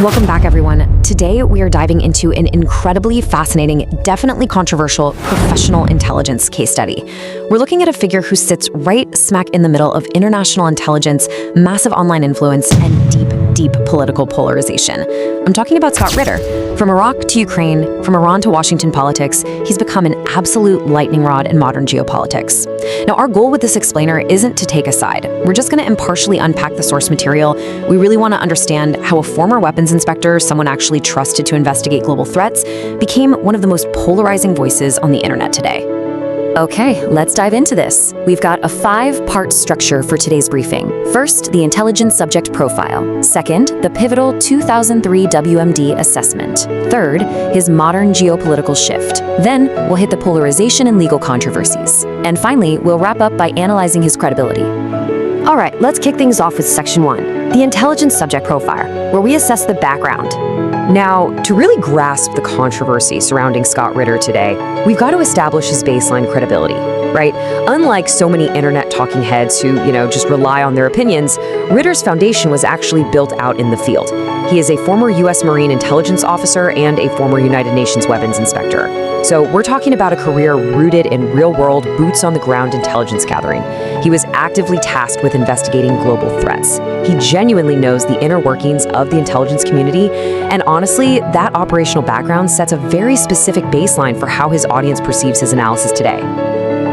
Welcome back, everyone. Today, we are diving into an incredibly fascinating, definitely controversial professional intelligence case study. We're looking at a figure who sits right smack in the middle of international intelligence, massive online influence, and deep political polarization. I'm talking about Scott Ritter. From Iraq to Ukraine, from Iran to Washington politics, he's become an absolute lightning rod in modern geopolitics. Now, our goal with this explainer isn't to take a side. We're just going to impartially unpack the source material. We really want to understand how a former weapons inspector, someone actually trusted to investigate global threats, became one of the most polarizing voices on the internet today. Okay, let's dive into this. We've got a 5-part structure for today's briefing. First, the intelligence subject profile. Second, the pivotal 2003 WMD assessment. Third, his modern geopolitical shift. Then, we'll hit the polarization and legal controversies. And finally, we'll wrap up by analyzing his credibility. All right, let's kick things off with Section 1, the intelligence subject profile, where we assess the background. Now, to really grasp the controversy surrounding Scott Ritter today, we've got to establish his baseline credibility, right? Unlike so many internet talking heads who, just rely on their opinions, Ritter's foundation was actually built out in the field. He is a former U.S. Marine intelligence officer and a former United Nations weapons inspector. So we're talking about a career rooted in real-world, boots-on-the-ground intelligence gathering. He was actively tasked with investigating global threats. He genuinely knows the inner workings of the intelligence community, and honestly, that operational background sets a very specific baseline for how his audience perceives his analysis today.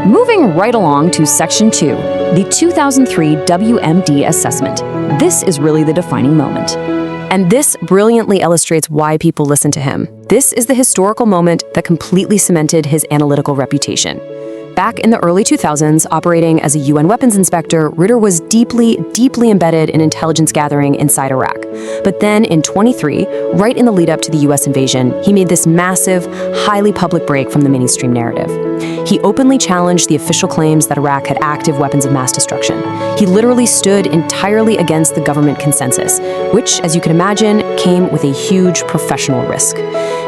Moving right along to Section 2, the 2003 WMD assessment. This is really the defining moment. And this brilliantly illustrates why people listen to him. This is the historical moment that completely cemented his analytical reputation. Back in the early 2000s, operating as a UN weapons inspector, Ritter was deeply embedded in intelligence gathering inside Iraq. But then in 23, right in the lead up to the US invasion, he made this massive, highly public break from the mainstream narrative. He openly challenged the official claims that Iraq had active weapons of mass destruction. He literally stood entirely against the government consensus, which, as you can imagine, came with a huge professional risk.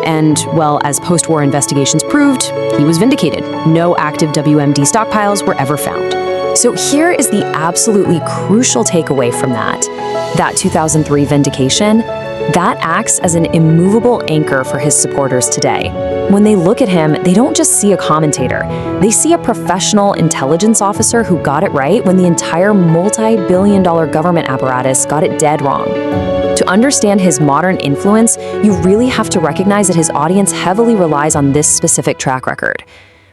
And, well, as post-war investigations proved, he was vindicated. No active WMD stockpiles were ever found. So here is the absolutely crucial takeaway from that 2003 vindication. That acts as an immovable anchor for his supporters today. When they look at him, they don't just see a commentator. They see a professional intelligence officer who got it right when the entire multi-billion-dollar government apparatus got it dead wrong. To understand his modern influence, you really have to recognize that his audience heavily relies on this specific track record.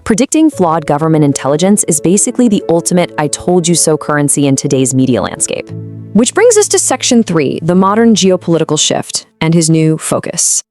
Predicting flawed government intelligence is basically the ultimate I told you so currency in today's media landscape. Which brings us to Section 3, the modern geopolitical shift, and his new focus.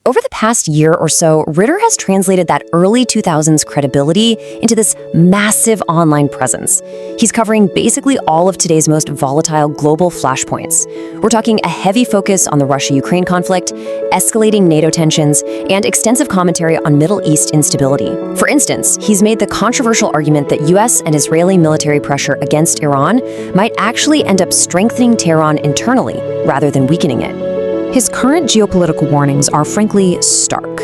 Over the past year or so, Ritter has translated that early 2000s credibility into this massive online presence. He's covering basically all of today's most volatile global flashpoints. We're talking a heavy focus on the Russia-Ukraine conflict, escalating NATO tensions, and extensive commentary on Middle East instability. For instance, he's made the controversial argument that U.S. and Israeli military pressure against Iran might actually end up strengthening Tehran internally rather than weakening it. His current geopolitical warnings are frankly stark.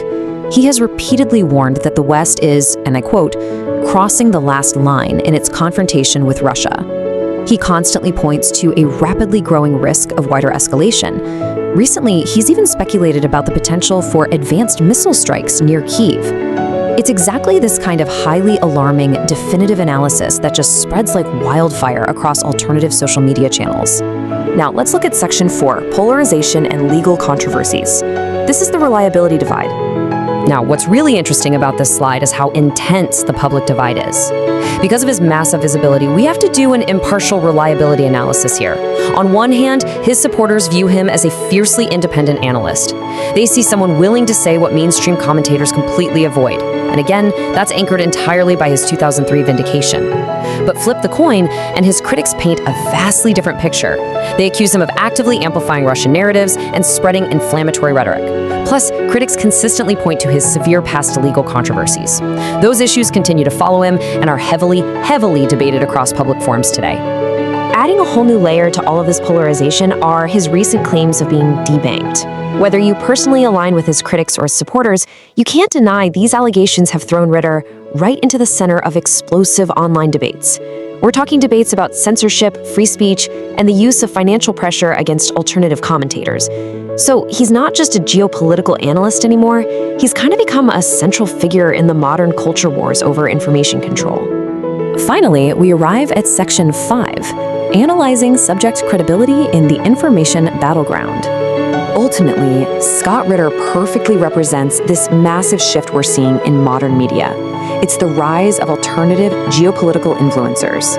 He has repeatedly warned that the West is, and I quote, crossing the last line in its confrontation with Russia. He constantly points to a rapidly growing risk of wider escalation. Recently, he's even speculated about the potential for advanced missile strikes near Kyiv. It's exactly this kind of highly alarming, definitive analysis that just spreads like wildfire across alternative social media channels. Now, let's look at Section 4, polarization and legal controversies. This is the reliability divide. Now, what's really interesting about this slide is how intense the public divide is. Because of his massive visibility, we have to do an impartial reliability analysis here. On one hand, his supporters view him as a fiercely independent analyst. They see someone willing to say what mainstream commentators completely avoid. And again, that's anchored entirely by his 2003 vindication. But flip the coin, and his critics paint a vastly different picture. They accuse him of actively amplifying Russian narratives and spreading inflammatory rhetoric. Plus, critics consistently point to his severe past legal controversies. Those issues continue to follow him and are heavily debated across public forums today. Adding a whole new layer to all of this polarization are his recent claims of being debanked. Whether you personally align with his critics or supporters, you can't deny these allegations have thrown Ritter right into the center of explosive online debates. We're talking debates about censorship, free speech, and the use of financial pressure against alternative commentators. So he's not just a geopolitical analyst anymore, he's kind of become a central figure in the modern culture wars over information control. Finally, we arrive at Section 5, Analyzing Subject Credibility in the Information Battleground. Ultimately, Scott Ritter perfectly represents this massive shift we're seeing in modern media. It's the rise of alternative geopolitical influencers.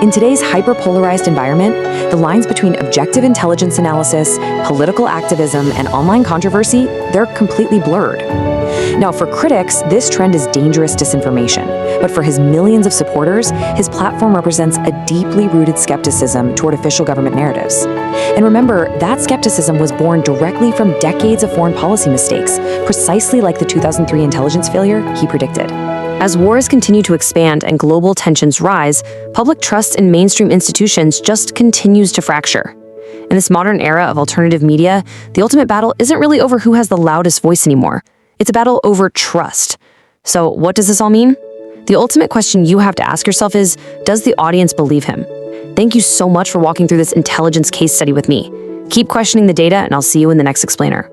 In today's hyper-polarized environment, the lines between objective intelligence analysis, political activism, and online controversy, they're completely blurred. Now, for critics, this trend is dangerous disinformation, but for his millions of supporters, his platform represents a deeply rooted skepticism toward official government narratives. And remember, that skepticism was born directly from decades of foreign policy mistakes, precisely like the 2003 intelligence failure he predicted. As wars continue to expand and global tensions rise, public trust in mainstream institutions just continues to fracture. In this modern era of alternative media, the ultimate battle isn't really over who has the loudest voice anymore. It's a battle over trust. So what does this all mean? The ultimate question you have to ask yourself is, does the audience believe him? Thank you so much for walking through this intelligence case study with me. Keep questioning the data, and I'll see you in the next explainer.